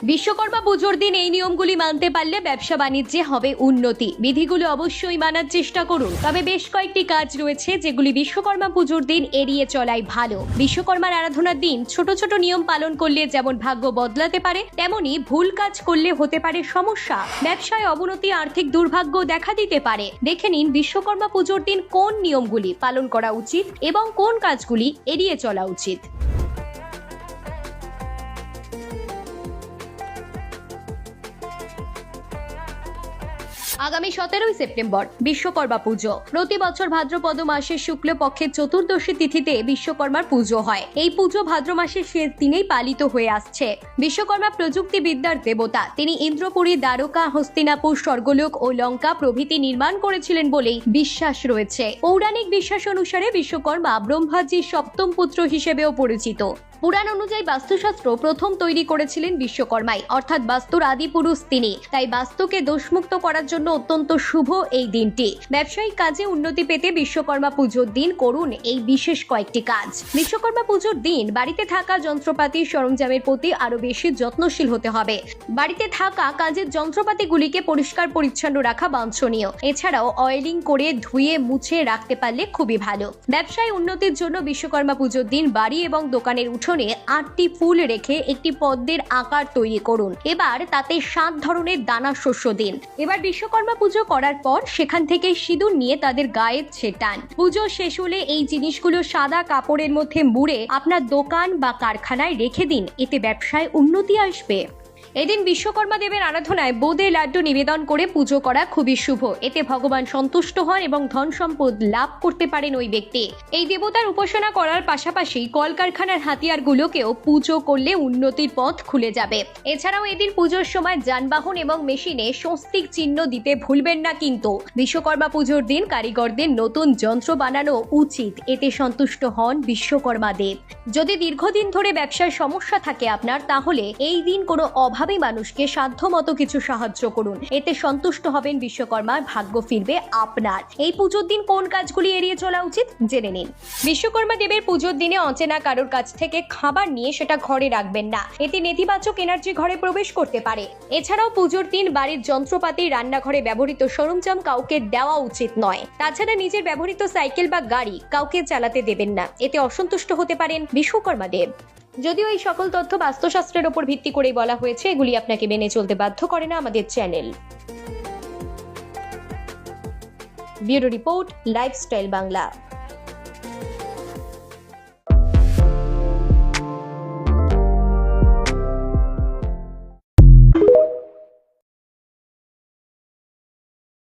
বিশ্বকর্মা পুজোর দিন এই নিয়মগুলি মানতে পারলে ব্যবসা বাণিজ্যে হবে উন্নতি। বিধিগুলো অবশ্যই মানার চেষ্টা করুন। তবে বেশ কয়েকটি কাজ রয়েছে যেগুলি বিশ্বকর্মা পুজোর দিন এড়িয়ে চলাই ভালো। বিশ্বকর্মার আরাধনার দিন ছোট ছোট নিয়ম পালন করলে যেমন ভাগ্য বদলাতে পারে, তেমনি ভুল কাজ করলে হতে পারে সমস্যা। ব্যবসায় অবনতি, আর্থিক দুর্ভাগ্য দেখা দিতে পারে। দেখে নিন বিশ্বকর্মা পুজোর দিন কোন নিয়মগুলি পালন করা উচিত এবং কোন কাজগুলি এড়িয়ে চলা উচিত। আগামী 17 সেপ্টেম্বর বিশ্বকর্মা পুজো। প্রতি বছর ভাদ্রপদ মাসের শুক্লপক্ষের চতুর্দশী তিথিতে বিশ্বকর্মার পুজো হয়। এই পুজো ভাদ্র মাসের শেষ দিনেই পালিত হয়ে আসছে। বিশ্বকর্মা প্রযুক্তিবিদ্যার দেবতা। তিনি ইন্দ্রপুরী, দ্বারকা, হস্তিনাপুর, স্বর্গলোক ও লঙ্কা প্রভৃতি নির্মাণ করেছিলেন বলেই বিশ্বাস রয়েছে। পৌরাণিক বিশ্বাস অনুসারে বিশ্বকর্মা ব্রহ্মাজির সপ্তম পুত্র হিসেবেও পরিচিত। পুরাণ অনুযায়ী বাস্তুশাস্ত্র প্রথম তৈরি করেছিলেন বিশ্বকর্মাই, অর্থাৎ বাস্তুর আদি পুরুষ তিনি। তাই বাস্তুকে দোষমুক্ত করার জন্য অত্যন্ত শুভ এই দিনটি। ব্যবসায়িক কাজে উন্নতি পেতে বিশ্বকর্মা পুজোর দিন করুন এই বিশেষ কয়েকটি কাজ। বিশ্বকর্মা পুজোর দিন বাড়িতে থাকা যন্ত্রপাতি সরঞ্জামের প্রতি আরো বেশি যত্নশীল হতে হবে। বাড়িতে থাকা কাজের যন্ত্রপাতিগুলিকে পরিষ্কার পরিচ্ছন্ন রাখা বাঞ্ছনীয়। এছাড়াও অয়েলিং করে ধুয়ে মুছে রাখতে পারলে খুবই ভালো। ব্যবসায় উন্নতির জন্য বিশ্বকর্মা পুজোর দিন বাড়ি এবং দোকানের উঠোনে 8টি ফুল রেখে একটি পদ্মের আকার তৈরি করুন। এবার তাতে 7 ধরনের দানা শস্য দিন। এবার বিশ্বকর্মা পুজো করার পর সেখান থেকে সিঁদুর নিয়ে তাদের গায়ে ছেটান। পুজো শেষ হলে এই জিনিসগুলো সাদা কাপড়ের মধ্যে মুড়ে আপনার দোকান বা কারখানায় রেখে দিন। এতে ব্যবসায় উন্নতি আসবে। এদিন বিশ্বকর্মা দেবের আরাধনায় বোঁদে লাড্ডু নিবেদন করে পুজো করা খুবই শুভ। এতে ভগবান সন্তুষ্ট হন এবং ধন সম্পদ লাভ করতে পারেন ওই ব্যক্তি। এই দেবতার উপাসনা করার পাশাপাশি কলকারখানার হাতিয়ারগুলোকেও পুজো করলে উন্নতির পথ খুলে যাবে। এছাড়াও এদিন পুজোর সময় যানবাহন এবং মেশিনে স্বস্তিক চিহ্ন দিতে ভুলবেন না। কিন্তু বিশ্বকর্মা পুজোর দিন কারিগরদের নতুন যন্ত্র বানানো উচিত। এতে সন্তুষ্ট হন বিশ্বকর্মা দেব। যদি দীর্ঘদিন ধরে ব্যবসার সমস্যা থাকে আপনার, তাহলে এই দিন কোনো অভাবী মানুষকে সাধ্যমতো কিছু সাহায্য করুন। এতে সন্তুষ্ট হবেন বিশ্বকর্মা, ভাগ্য ফিরবে আপনার। এই পুজোর দিন কোন কাজগুলি এড়িয়ে চলা উচিত জেনে নিন। বিশ্বকর্মা দেবের পুজোর দিনে অচেনা কারোর কাছ থেকে খাবার নিয়ে সেটা ঘরে রাখবেন না। এতে নেতিবাচক এনার্জি ঘরে প্রবেশ করতে পারে। এছাড়াও পুজোর দিন বাড়ির যন্ত্রপাতি, রান্নাঘরে ব্যবহৃত সরঞ্জাম কাউকে দেওয়া উচিত নয়। তাছাড়া নিজের ব্যবহৃত সাইকেল বা গাড়ি কাউকে চালাতে দেবেন না। এতে অসন্তুষ্ট হতে পারেন বিশ্বকর্মা দেব। যদিও এই সকল তথ্য বাস্তুশাস্ত্রের উপর ভিত্তি করেই বলা হয়েছে, এগুলি আপনাকে মেনে চলতে বাধ্য করে না আমাদের channel. Bureau report, lifestyle Bangla.